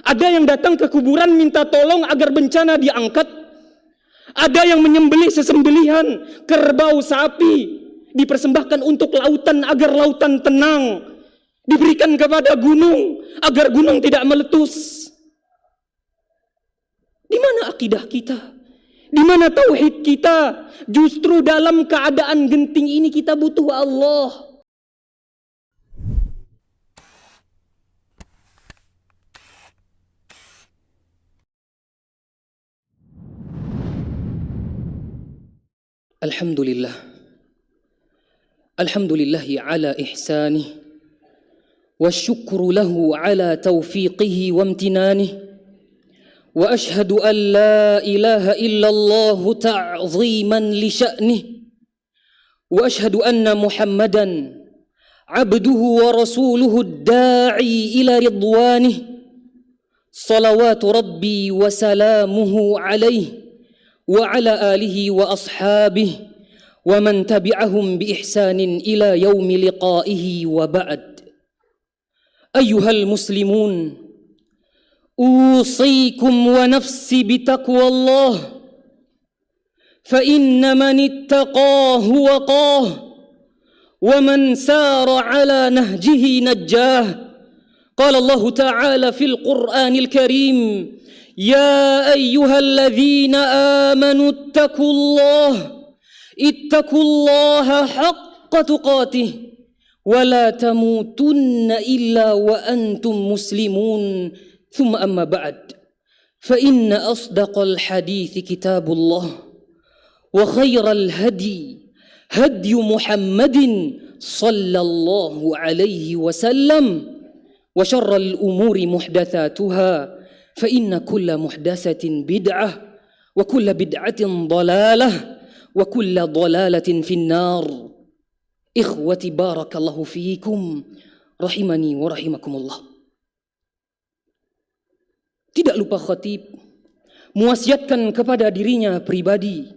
Ada yang datang ke kuburan minta tolong agar bencana diangkat. Ada yang menyembelih sesembelihan kerbau, sapi, dipersembahkan untuk lautan agar lautan tenang, diberikan kepada gunung agar gunung tidak meletus. Di mana akidah kita? Di mana tauhid kita? Justru dalam keadaan genting ini kita butuh Allah. Alhamdulillah. Alhamdulillahi ala ihsanih. Wasyukru lahu ala taufiqihi wa amtinanih. Wa ashhadu an la ilaha illallah ta'ziman li sya'nih. Wa ashhadu anna Muhammadan abduhu wa rasuluhu ad-da'i ila ridwanih. Salawatu rabbi wa salamuhu alaihi wa ala alihi wa ashabihi wa man tabi'ahum bi ihsanin ila yaumi liqa'ihi wa ba'd. Ayyuhal muslimun, usikum wa nafsi bitaqwallah, fa inna man ittaqahu waqah wa man sara ala nahjihi najjah. Qala Allah ta'ala fil Qur'anil Karim: يا أيها الذين آمنوا اتقوا الله حق تقاته ولا تموتن إلا وأنتم مسلمون ثم أما بعد فإن أصدق الحديث كتاب الله وخير الهدي هدي محمد صلى الله عليه وسلم وشر الأمور محدثاتها فإن كل محدثة بدعة وكل بدعة ضلالة وكل ضلالة في النار. إخوتي بارك الله فيكم rahimani wa rahimakumullah. Tidak lupa khatib mewasiatkan kepada dirinya pribadi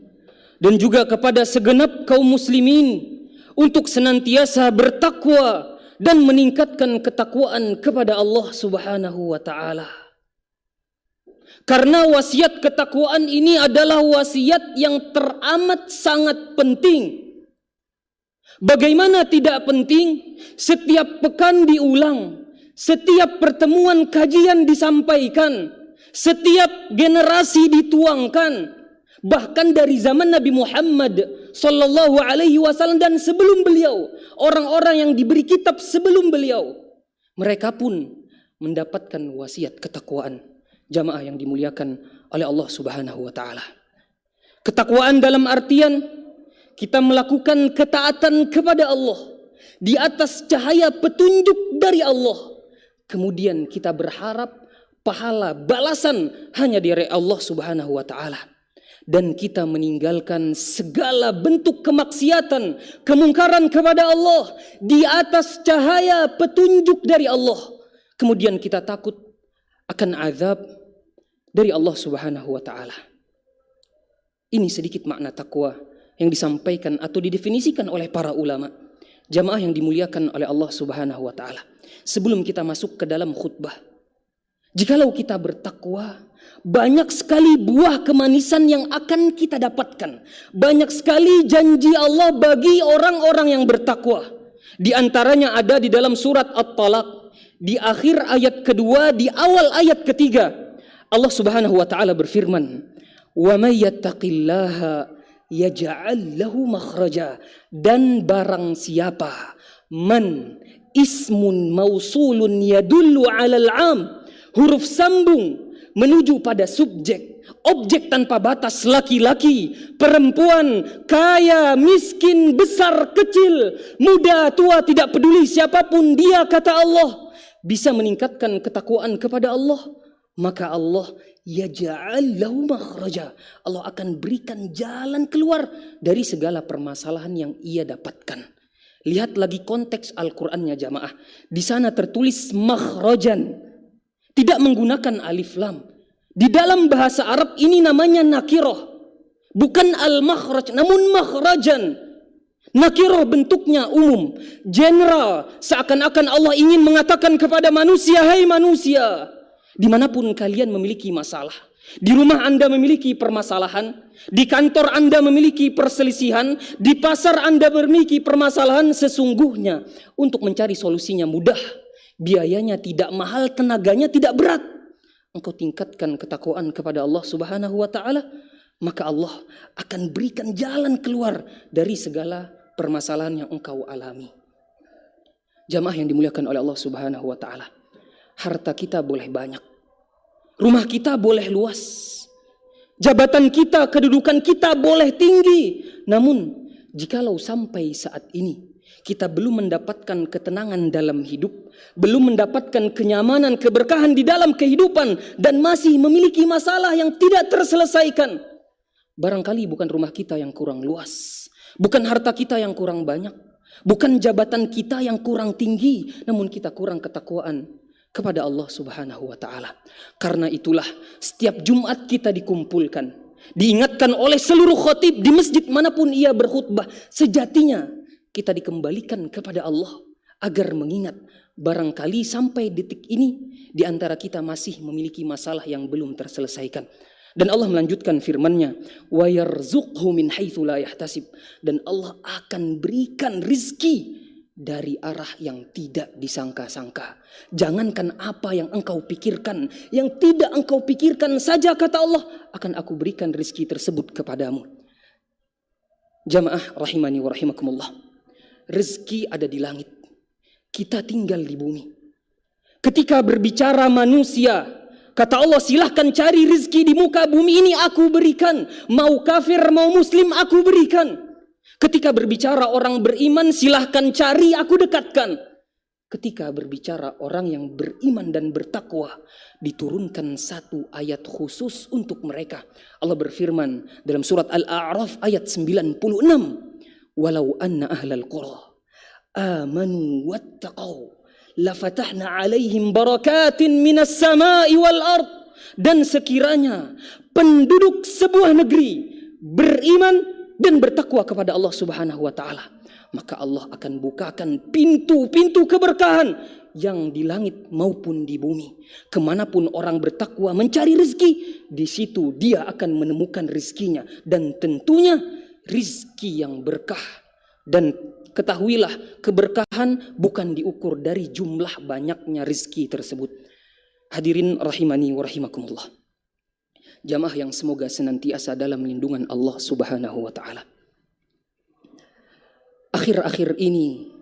dan juga kepada segenap kaum muslimin untuk senantiasa bertakwa dan meningkatkan ketakwaan kepada Allah Subhanahu wa taala. Karena wasiat ketakwaan ini adalah wasiat yang teramat sangat penting. Bagaimana tidak penting? Setiap pekan diulang, setiap pertemuan kajian disampaikan, setiap generasi dituangkan. Bahkan dari zaman Nabi Muhammad sallallahu alaihi wasallam dan sebelum beliau, orang-orang yang diberi kitab sebelum beliau, mereka pun mendapatkan wasiat ketakwaan. Jamaah yang dimuliakan oleh Allah Subhanahu wa taala. Ketakwaan dalam artian kita melakukan ketaatan kepada Allah di atas cahaya petunjuk dari Allah. Kemudian kita berharap pahala balasan hanya dari Allah Subhanahu wa taala. Dan kita meninggalkan segala bentuk kemaksiatan, kemungkaran kepada Allah di atas cahaya petunjuk dari Allah. Kemudian kita takut akan azab dari Allah Subhanahu wa taala. Ini sedikit makna takwa yang disampaikan atau didefinisikan oleh para ulama. Jamaah yang dimuliakan oleh Allah Subhanahu wa taala. Sebelum kita masuk ke dalam khutbah, jikalau kita bertakwa, banyak sekali buah kemanisan yang akan kita dapatkan. Banyak sekali janji Allah bagi orang-orang yang bertakwa. Di antaranya ada di dalam surat At-Talaq. Di akhir ayat kedua, di awal ayat ketiga, Allah Subhanahu wa taala berfirman, "Wa may yattaqillaha yaj'al lahu makhraja." Dan barang siapa, man ismun mausulun yadullu 'alal 'am, huruf sambung menuju pada subjek, objek tanpa batas, laki-laki, perempuan, kaya, miskin, besar, kecil, muda, tua, tidak peduli siapapun dia, kata Allah, bisa meningkatkan ketakwaan kepada Allah, maka Allah yaj'al lahu makhraja. Allah akan berikan jalan keluar dari segala permasalahan yang ia dapatkan. Lihat lagi konteks Al-Qur'annya jamaah. Di sana tertulis makhrajan, tidak menggunakan alif lam. Di dalam bahasa Arab ini namanya nakirah, bukan al-makhraj, namun makhrajan. Nakirah bentuknya umum, general, seakan-akan Allah ingin mengatakan kepada manusia, hai manusia, Dimanapun kalian memiliki masalah, di rumah Anda memiliki permasalahan, di kantor Anda memiliki perselisihan, di pasar Anda memiliki permasalahan, sesungguhnya untuk mencari solusinya mudah, biayanya tidak mahal, tenaganya tidak berat. Engkau tingkatkan ketakwaan kepada Allah Subhanahu wa taala, maka Allah akan berikan jalan keluar dari segala permasalahan yang engkau alami. Jamaah yang dimuliakan oleh Allah Subhanahu wa taala, harta kita boleh banyak, rumah kita boleh luas, jabatan kita, kedudukan kita boleh tinggi, namun jikalau sampai saat ini kita belum mendapatkan ketenangan dalam hidup, belum mendapatkan kenyamanan, keberkahan di dalam kehidupan, dan masih memiliki masalah yang tidak terselesaikan, barangkali bukan rumah kita yang kurang luas, bukan harta kita yang kurang banyak, bukan jabatan kita yang kurang tinggi, namun kita kurang ketakwaan kepada Allah Subhanahu wa taala. Karena itulah setiap Jumat kita dikumpulkan, diingatkan oleh seluruh khatib di masjid manapun ia berkhutbah, sejatinya kita dikembalikan kepada Allah agar mengingat barangkali sampai detik ini di antara kita masih memiliki masalah yang belum terselesaikan. Dan Allah melanjutkan firman-Nya, wa yarzuqhu min haitsu la yahtasib, dan Allah akan berikan rizki dari arah yang tidak disangka-sangka. Jangankan apa yang engkau pikirkan, yang tidak engkau pikirkan saja kata Allah, akan aku berikan rizki tersebut kepadamu. Jamaah rahimani wa rahimakumullah, rezeki ada di langit, kita tinggal di bumi. Ketika berbicara manusia, kata Allah, silahkan cari rezeki di muka bumi ini, aku berikan. Mau kafir, mau muslim, aku berikan. Ketika berbicara orang beriman, silahkan cari, aku dekatkan. Ketika berbicara orang yang beriman dan bertakwa, diturunkan satu ayat khusus untuk mereka. Allah berfirman dalam surat Al-A'raf ayat 96, walau anna ahlal qura amanu wattaqau lafatahna alaihim barakatin minas sama'i wal ard. Dan sekiranya penduduk sebuah negeri beriman dan bertakwa kepada Allah Subhanahu wa taala, maka Allah akan bukakan pintu-pintu keberkahan yang di langit maupun di bumi. Kemanapun orang bertakwa mencari rezeki, di situ dia akan menemukan rezekinya, dan tentunya rezeki yang berkah. Dan ketahuilah, keberkahan bukan diukur dari jumlah banyaknya rezeki tersebut. Hadirin rahimani wa rahimakumullah, jamaah yang semoga senantiasa dalam lindungan Allah Subhanahu wa taala. Akhir-akhir ini,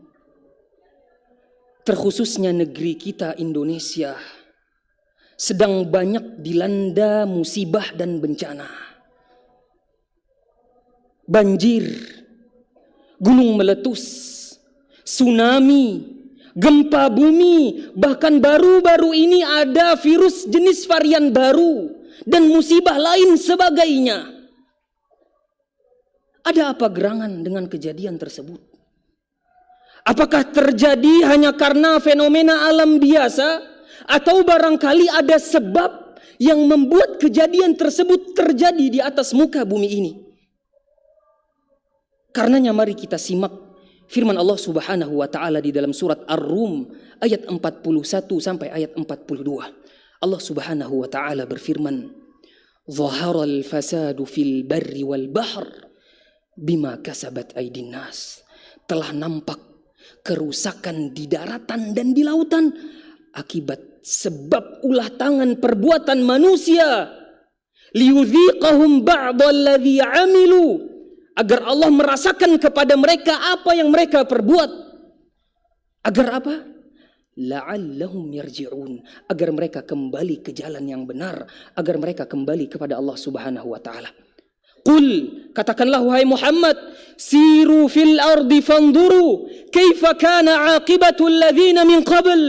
terkhususnya negeri kita Indonesia, sedang banyak dilanda musibah dan bencana. Banjir, gunung meletus, tsunami, gempa bumi, bahkan baru-baru ini ada virus jenis varian baru, dan musibah lain sebagainya. Ada apa gerangan dengan kejadian tersebut? Apakah terjadi hanya karena fenomena alam biasa, atau barangkali ada sebab yang membuat kejadian tersebut terjadi di atas muka bumi ini? Karenanya mari kita simak firman Allah Subhanahu wa taala di dalam surat Ar-Rum ayat 41 sampai ayat 42. Allah Subhanahu wa taala berfirman, "Zaharal fasadu fil barri wal bahr bima kasabat aydin nas." Telah nampak kerusakan di daratan dan di lautan akibat sebab ulah tangan perbuatan manusia. Liyudhiqahum ba'dalladzi 'amilu, agar Allah merasakan kepada mereka apa yang mereka perbuat. Agar apa? La'allahum yarji'un, agar mereka kembali ke jalan yang benar, agar mereka kembali kepada Allah Subhanahu wa taala. Qul, katakanlah wahai Muhammad, siru fil ardi fanzuru kaifa kana aqibatu alladhina min qabl.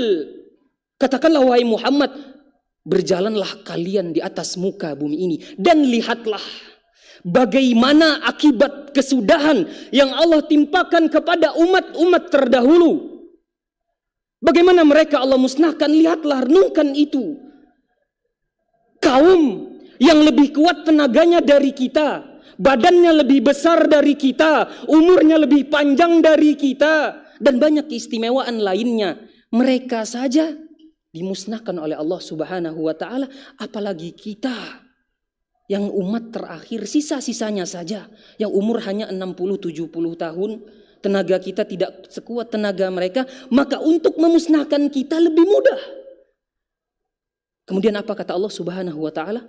Katakanlah wahai Muhammad, berjalanlah kalian di atas muka bumi ini dan lihatlah bagaimana akibat kesudahan yang Allah timpakan kepada umat-umat terdahulu. Bagaimana mereka Allah musnahkan, lihatlah, renungkan itu. Kaum yang lebih kuat tenaganya dari kita, badannya lebih besar dari kita, umurnya lebih panjang dari kita, dan banyak keistimewaan lainnya. Mereka saja dimusnahkan oleh Allah Subhanahu wa taala, apalagi kita yang umat terakhir, sisa-sisanya saja yang umur hanya 60-70 tahun, tenaga kita tidak sekuat tenaga mereka, maka untuk memusnahkan kita lebih mudah. Kemudian apa kata Allah Subhanahu wa taala?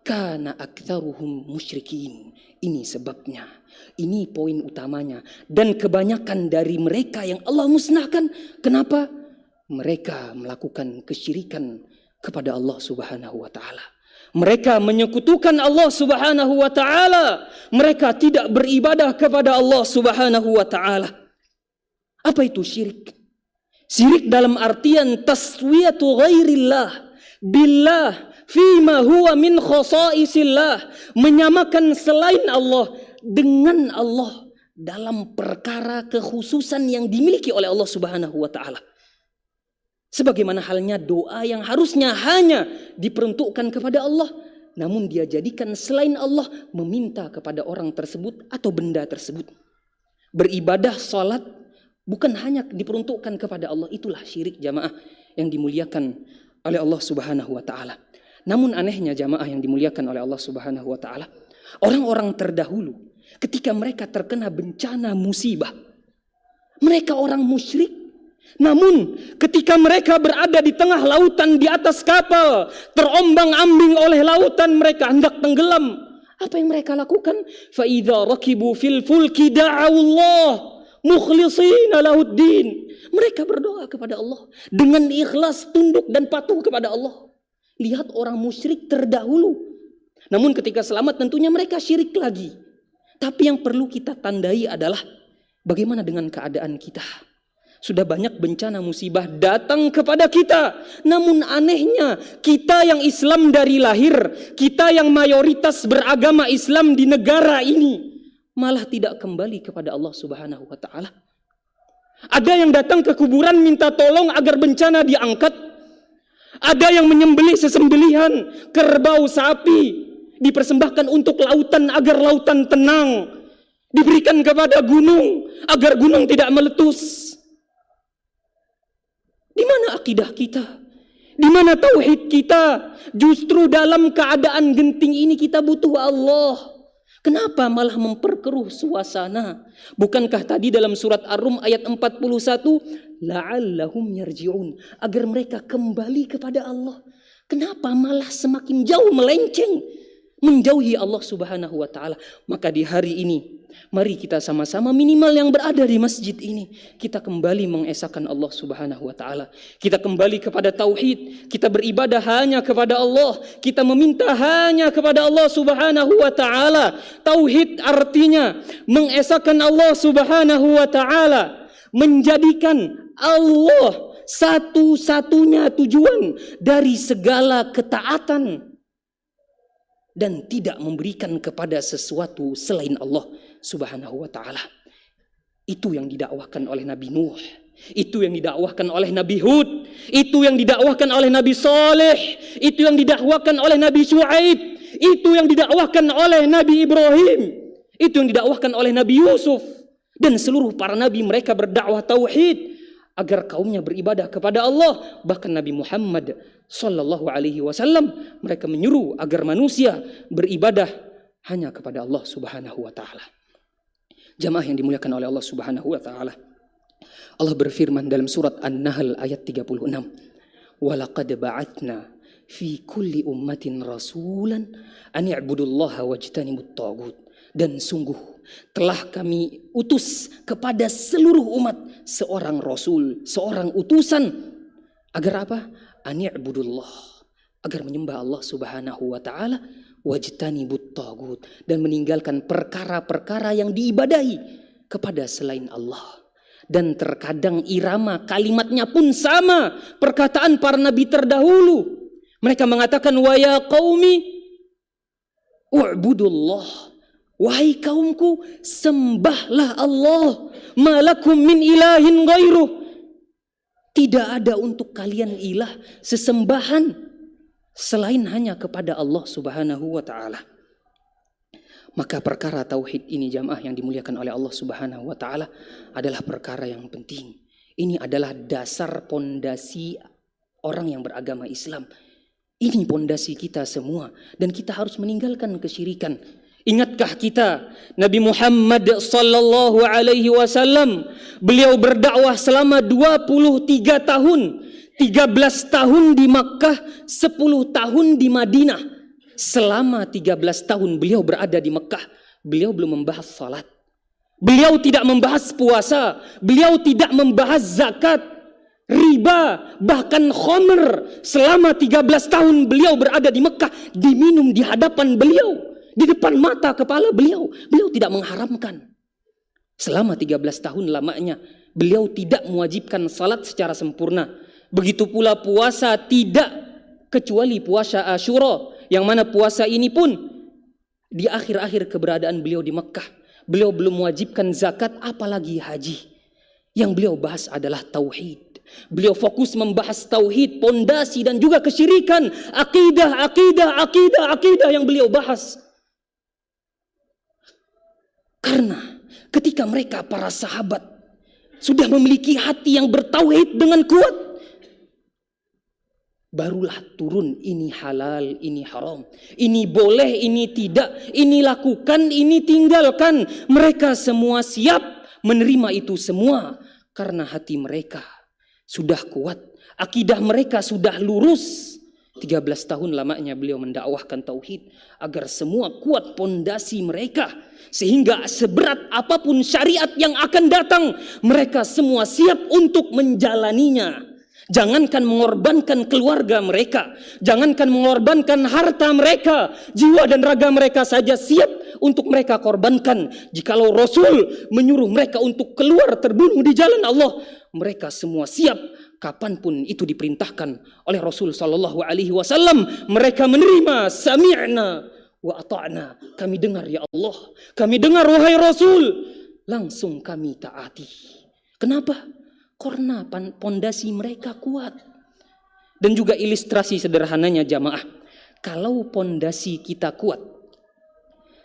Kana aktsaruhum musyrikin. Ini sebabnya, ini poin utamanya. Dan kebanyakan dari mereka yang Allah musnahkan, kenapa? Mereka melakukan kesyirikan kepada Allah Subhanahu wa taala. Mereka menyekutukan Allah Subhanahu wa taala. Mereka tidak beribadah kepada Allah Subhanahu wa taala. Apa itu syirik? Syirik dalam artian taswiyatu ghairillah billah fima huwa min khasaisillah, menyamakan selain Allah dengan Allah dalam perkara kekhususan yang dimiliki oleh Allah Subhanahu wa taala. Sebagaimana halnya doa yang harusnya hanya diperuntukkan kepada Allah, namun dia jadikan selain Allah meminta kepada orang tersebut atau benda tersebut. Beribadah salat bukan hanya diperuntukkan kepada Allah, itulah syirik jamaah yang dimuliakan oleh Allah Subhanahu wa taala. Namun anehnya jamaah yang dimuliakan oleh Allah Subhanahu wa taala, orang-orang terdahulu ketika mereka terkena bencana musibah, mereka orang musyrik. Namun ketika mereka berada di tengah lautan di atas kapal, terombang-ambing oleh lautan, mereka hendak tenggelam. Apa yang mereka lakukan? Fa idza rakibu fil fulki da'awallah mukhlishina lahuddin. Mereka berdoa kepada Allah dengan ikhlas, tunduk dan patuh kepada Allah. Lihat orang musyrik terdahulu. Namun ketika selamat tentunya mereka syirik lagi. Tapi yang perlu kita tandai adalah bagaimana dengan keadaan kita. Sudah banyak bencana musibah datang kepada kita. Namun anehnya, kita yang Islam dari lahir, kita yang mayoritas beragama Islam di negara ini, malah tidak kembali kepada Allah Subhanahu wa taala. Ada yang datang ke kuburan minta tolong agar bencana diangkat. Ada yang menyembelih sesembelihan kerbau, sapi, dipersembahkan untuk lautan agar lautan tenang. Diberikan kepada gunung agar gunung tidak meletus. Di mana akidah kita? Di mana tauhid kita? Justru dalam keadaan genting ini kita butuh Allah. Kenapa malah memperkeruh suasana? Bukankah tadi dalam surat Ar-Rum ayat 41, la'allahum yarji'un, agar mereka kembali kepada Allah. Kenapa malah semakin jauh melenceng, menjauhi Allah Subhanahu wa taala? Maka di hari ini mari kita sama-sama, minimal yang berada di masjid ini, kita kembali mengesahkan Allah Subhanahu wa taala. Kita kembali kepada tauhid, kita beribadah hanya kepada Allah, kita meminta hanya kepada Allah Subhanahu wa taala. Tauhid artinya mengesahkan Allah Subhanahu wa taala, menjadikan Allah satu-satunya tujuan dari segala ketaatan dan tidak memberikan kepada sesuatu selain Allah Subhanahu wa taala. Itu yang didakwahkan oleh Nabi Nuh, itu yang didakwahkan oleh Nabi Hud, itu yang didakwahkan oleh Nabi Saleh, itu yang didakwahkan oleh Nabi Syuaib, itu yang didakwahkan oleh Nabi Ibrahim, itu yang didakwahkan oleh Nabi Yusuf, dan seluruh para nabi. Mereka berdakwah tauhid agar kaumnya beribadah kepada Allah. Bahkan Nabi Muhammad sallallahu alaihi wasallam, mereka menyuruh agar manusia beribadah hanya kepada Allah Subhanahu wa taala. Jamaah yang dimuliakan oleh Allah Subhanahu wa taala, Allah berfirman dalam surat An-Nahl ayat 36, "Wa laqad ba'atsna fi kulli ummatin rasulan an i'budullaha wajtanibut taghut." Dan sungguh telah kami utus kepada seluruh umat seorang rasul, seorang utusan, agar apa? An i'budullah, agar menyembah Allah Subhanahu wa taala, wajtanibut taghut, dan meninggalkan perkara-perkara yang diibadahi kepada selain Allah. Dan terkadang irama kalimatnya pun sama perkataan para nabi terdahulu. Mereka mengatakan, wa ya qaumi u'budullah, wahai kaumku sembahlah Allah, malakum min ilahin ghairuh, tidak ada untuk kalian ilah, sesembahan selain hanya kepada Allah Subhanahu wa taala. Maka perkara tauhid ini jamaah yang dimuliakan oleh Allah Subhanahu wa taala adalah perkara yang penting. Ini adalah dasar pondasi orang yang beragama Islam. Ini pondasi kita semua dan kita harus meninggalkan kesyirikan. Ingatkah kita Nabi Muhammad sallallahu alaihi wasallam, beliau berdakwah selama 23 tahun, 13 tahun di Makkah, 10 tahun di Madinah. Selama 13 tahun beliau berada di Makkah, beliau belum membahas salat. Beliau tidak membahas puasa, beliau tidak membahas zakat, riba, bahkan khamr. Selama 13 tahun beliau berada di Mekah, diminum di hadapan beliau, di depan mata kepala beliau. Beliau tidak mengharamkan. Selama 13 tahun lamanya beliau tidak mewajibkan salat secara sempurna. Begitu pula puasa tidak, kecuali puasa Asyura, yang mana puasa ini pun di akhir-akhir keberadaan beliau di Mekah. Beliau belum mewajibkan zakat, apalagi haji. Yang beliau bahas adalah tauhid. Beliau fokus membahas tauhid, pondasi dan juga kesyirikan, akidah yang beliau bahas. Karena ketika mereka para sahabat sudah memiliki hati yang bertauhid dengan kuat, barulah turun ini halal, ini haram, ini boleh, ini tidak, ini lakukan, ini tinggalkan. Mereka semua siap menerima itu semua karena hati mereka sudah kuat, akidah mereka sudah lurus. 13 tahun lamanya beliau mendakwahkan tauhid agar semua kuat pondasi mereka, sehingga seberat apapun syariat yang akan datang, mereka semua siap untuk menjalaninya. Jangankan mengorbankan keluarga mereka, jangankan mengorbankan harta mereka, jiwa dan raga mereka saja siap untuk mereka korbankan. Jikalau Rasul menyuruh mereka untuk keluar terbunuh di jalan Allah, mereka semua siap kapanpun itu diperintahkan oleh Rasul sallallahu alaihi wasallam. Mereka menerima, sami'na wa ata'na. Kami dengar ya Allah, kami dengar wahai Rasul, langsung kami taati. Kenapa? Karena pondasi mereka kuat. Dan juga ilustrasi sederhananya jamaah, kalau pondasi kita kuat,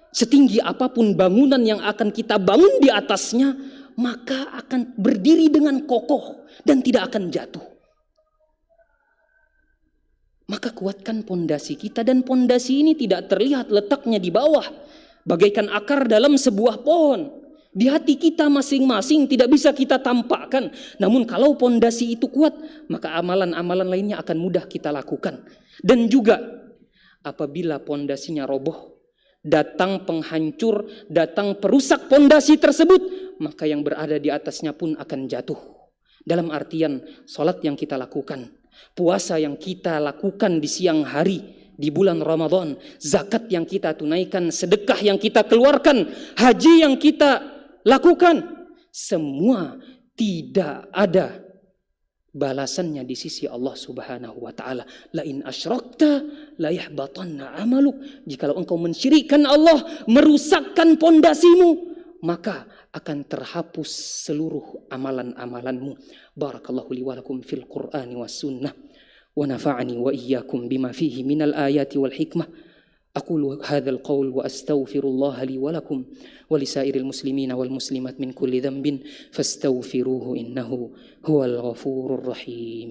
setinggi apapun bangunan yang akan kita bangun di atasnya, maka akan berdiri dengan kokoh dan tidak akan jatuh. Maka kuatkan pondasi kita, dan pondasi ini tidak terlihat letaknya di bawah, bagaikan akar dalam sebuah pohon. Di hati kita masing-masing tidak bisa kita tampakkan. Namun kalau pondasi itu kuat, maka amalan-amalan lainnya akan mudah kita lakukan. Dan juga apabila pondasinya roboh, datang penghancur, datang perusak pondasi tersebut, maka yang berada di atasnya pun akan jatuh. Dalam artian salat yang kita lakukan, puasa yang kita lakukan di siang hari di bulan Ramadan, zakat yang kita tunaikan, sedekah yang kita keluarkan, haji yang kita lakukan, semua tidak ada balasannya di sisi Allah Subhanahu wa taala. La in asyrakta la yahbatanna amaluk. Jikalau engkau mensyirikkan Allah, merusakkan pondasimu, maka akan terhapus seluruh amalan-amalanmu. Barakallahu li wa lakum fil Qur'ani was sunnah wa nafa'ani wa iyyakum bima fihi minal ayati wal hikmah. أقول هذا القول وأستغفر الله لي ولكم ولسائر المسلمين والمسلمات من كل ذنب فاستغفروه إنه هو الغفور الرحيم.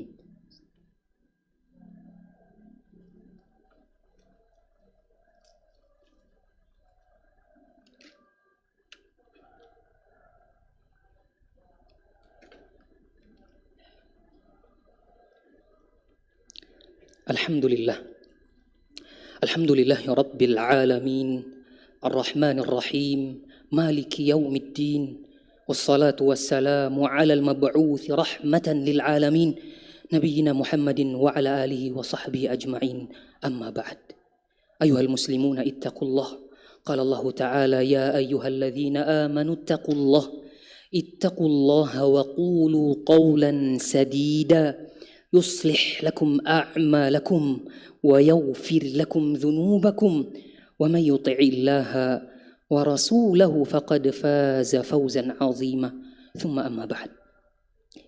الحمد لله الحمد لله رب العالمين الرحمن الرحيم مالك يوم الدين والصلاة والسلام على المبعوث رحمة للعالمين نبينا محمد وعلى آله وصحبه أجمعين. أما بعد، أيها المسلمون اتقوا الله. قال الله تعالى: يا أيها الذين آمنوا اتقوا الله وقولوا قولا سديدا يصلح لكم أعمالكم ويغفر لكم ذنوبكم ومن يطع الله ورسوله فقد فاز فوزا عظيما. ثم أما بعد،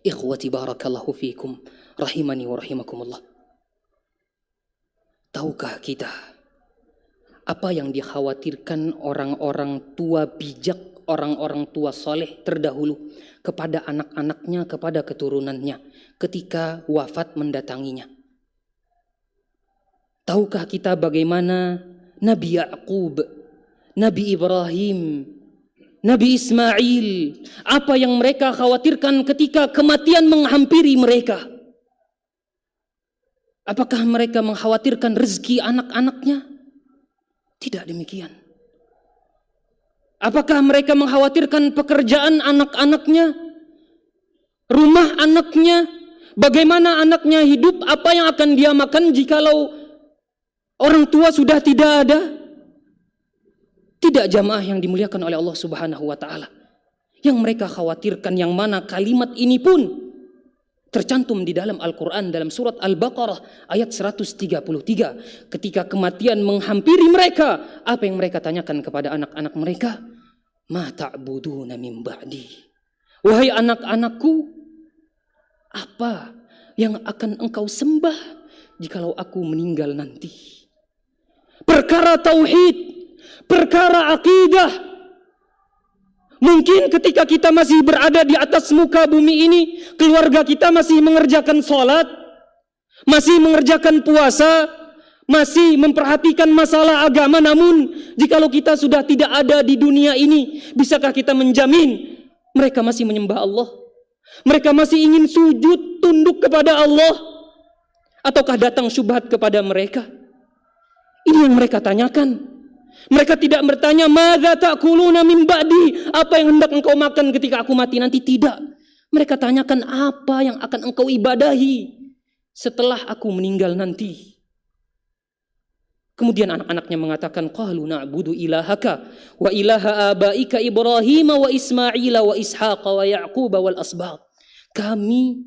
إخوتي بارك الله فيكم rahimani wa rahimakumullah. Tahukah kita apa yang dikhawatirkan orang-orang tua bijak orang-orang tua soleh terdahulu kepada anak-anaknya, kepada keturunannya ketika wafat mendatanginya. Tahukah kita bagaimana Nabi Ya'qub, Nabi Ibrahim, Nabi Ismail, apa yang mereka khawatirkan ketika kematian menghampiri mereka? Apakah mereka mengkhawatirkan rezeki anak-anaknya? Tidak demikian. Apakah mereka mengkhawatirkan pekerjaan anak-anaknya? Rumah anaknya? Bagaimana anaknya hidup? Apa yang akan dia makan jikalau orang tua sudah tidak ada? Tidak, jamaah yang dimuliakan oleh Allah Subhanahu wa taala. Yang mereka khawatirkan, yang mana kalimat ini pun tercantum di dalam Al-Quran dalam surat Al-Baqarah ayat 133. Ketika kematian menghampiri mereka, apa yang mereka tanyakan kepada anak-anak mereka? Ma ta'buduna min ba'di. Wahai anak-anakku, apa yang akan engkau sembah jikalau aku meninggal nanti? Perkara tauhid, perkara akidah. Mungkin ketika kita masih berada di atas muka bumi ini, keluarga kita masih mengerjakan sholat, masih mengerjakan puasa, masih memperhatikan masalah agama. Namun jikalau kita sudah tidak ada di dunia ini, bisakah kita menjamin mereka masih menyembah Allah? Mereka masih ingin sujud tunduk kepada Allah? Ataukah datang syubhat kepada mereka? Ini yang mereka tanyakan. Mereka tidak bertanya, madza ta'kuluna min ba'di, apa yang hendak engkau makan ketika aku mati nanti? Tidak. Mereka tanyakan, apa yang akan engkau ibadahi setelah aku meninggal nanti? Kemudian anak-anaknya mengatakan, qalu na'budu ilahaka wa ilaha abaika Ibrahim wa Ismail wa Ishaq wa Ya'qub wal asbaq. Kami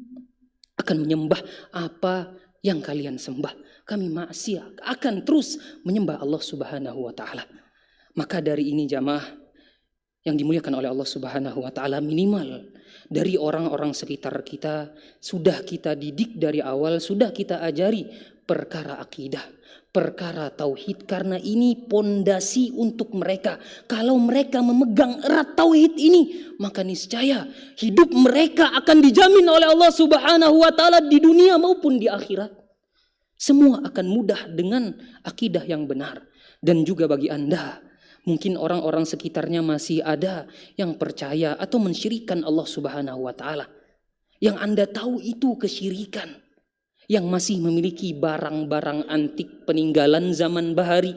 akan menyembah apa yang kalian sembah. Kami masih akan terus menyembah Allah Subhanahu wa taala. Maka dari ini jamaah yang dimuliakan oleh Allah Subhanahu wa taala, minimal dari orang-orang sekitar kita sudah kita didik dari awal, sudah kita ajari perkara akidah, perkara tauhid, karena ini pondasi untuk mereka. Kalau mereka memegang erat tauhid ini, maka niscaya hidup mereka akan dijamin oleh Allah Subhanahu wa taala di dunia maupun di akhirat. Semua akan mudah dengan akidah yang benar. Dan juga bagi Anda, mungkin orang-orang sekitarnya masih ada yang percaya atau mensyirikan Allah Subhanahu wa taala. Yang Anda tahu itu kesyirikan. Yang masih memiliki barang-barang antik peninggalan zaman bahari,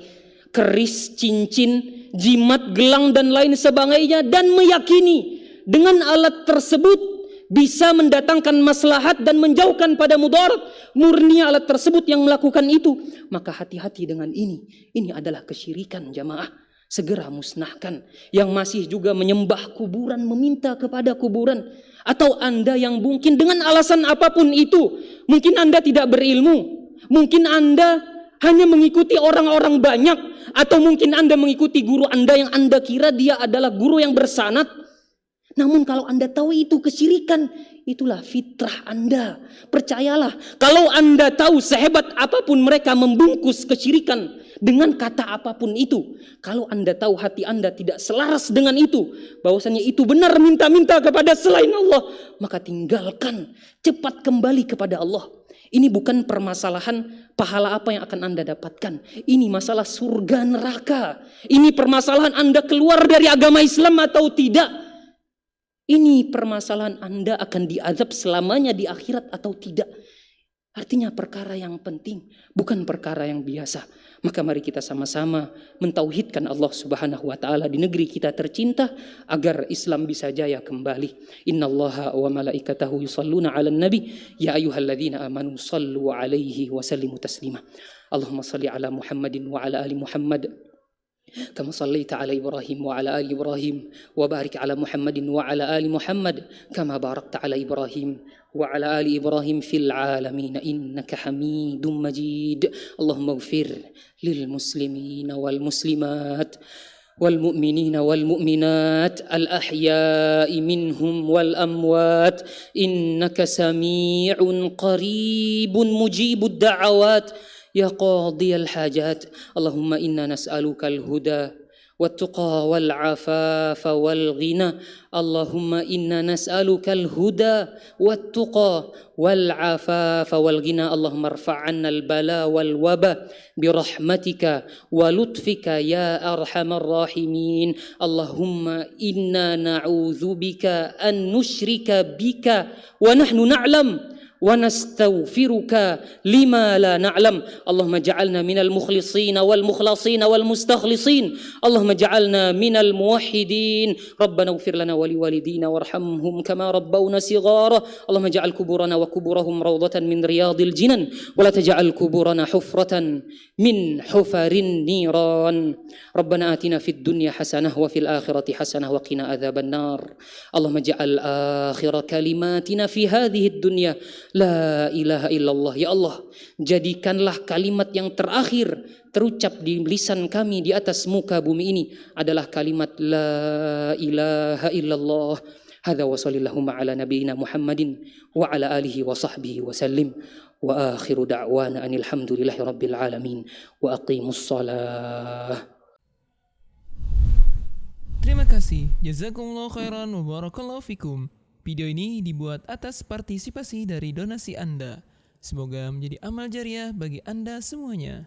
keris, cincin, jimat, gelang dan lain sebagainya, dan meyakini dengan alat tersebut bisa mendatangkan maslahat dan menjauhkan pada mudarat. Murni alat tersebut yang melakukan itu, maka hati-hati dengan ini. Ini adalah kesyirikan jamaah. Segera musnahkan. Yang masih juga menyembah kuburan, meminta kepada kuburan, atau Anda yang mungkin dengan alasan apapun itu, mungkin Anda tidak berilmu, mungkin Anda hanya mengikuti orang-orang banyak, atau mungkin Anda mengikuti guru Anda yang Anda kira dia adalah guru yang bersanad. Namun kalau Anda tahu itu kesyirikan, itulah fitrah Anda. Percayalah, kalau Anda tahu sehebat apapun mereka membungkus kesyirikan dengan kata apapun itu, kalau Anda tahu hati Anda tidak selaras dengan itu, bahwasanya itu benar minta-minta kepada selain Allah, maka tinggalkan, cepat kembali kepada Allah. Ini bukan permasalahan pahala apa yang akan Anda dapatkan. Ini masalah surga neraka. Ini permasalahan Anda keluar dari agama Islam atau tidak. Ini permasalahan Anda akan diazab selamanya di akhirat atau tidak. Artinya perkara yang penting, bukan perkara yang biasa. Maka mari kita sama-sama mentauhidkan Allah Subhanahu wa taala di negeri kita tercinta agar Islam bisa jaya kembali. Innallaha wa malaikatahu yusalluna 'alan nabi ya ayyuhalladzina amanu sallu 'alaihi wa sallimu taslima. Allahumma shalli 'ala Muhammadin wa 'ala ali Muhammad كما صليت على إبراهيم وعلى آل إبراهيم وبارك على محمد وعلى آل محمد كما باركت على إبراهيم وعلى آل إبراهيم في العالمين إنك حميد مجيد. اللهم اغفر للمسلمين والمسلمات والمؤمنين والمؤمنات الأحياء منهم والأموات إنك سميع قريب مجيب الدعوات يا قاضي الحاجات. اللهم إنا نسألك الهدى والتقى والعفاف والغنى اللهم إنا نسألك الهدى والتقى والعفاف والغنى اللهم ارفع عنا البلاء والوباء برحمتك ولطفك يا أرحم الراحمين اللهم إنا نعوذ بك أن نشرك بك ونحن نعلم ونستغفرك لما لا نعلم اللهم اجعلنا من المخلصين والمخلصين والمستخلصين اللهم اجعلنا من الموحدين ربنا اغفر لنا ولوالدينا وارحمهم كما ربونا صغارا اللهم اجعل قبورنا وقبورهم روضة من رياض الجنان ولا تجعل قبورنا حفرة من حفر النيران ربنا آتنا في الدنيا حسنة وفي الآخرة حسنة وقنا عذاب النار اللهم اجعل آخر كلماتنا في هذه الدنيا La ilaha illallah. Ya Allah, jadikanlah kalimat yang terakhir terucap di lisan kami di atas muka bumi ini adalah kalimat La ilaha illallah. Hadza wa sallallahu ala nabiyyina Muhammadin wa ala alihi wa sahbihi wa sallim. Wa akhiru da'wana anil hamdulillahi rabbil alamin. Wa aqimus shalah. Terima kasih. Jazakumullah khairan wa barakallahu fikum. Video ini dibuat atas partisipasi dari donasi Anda. Semoga menjadi amal jariah bagi Anda semuanya.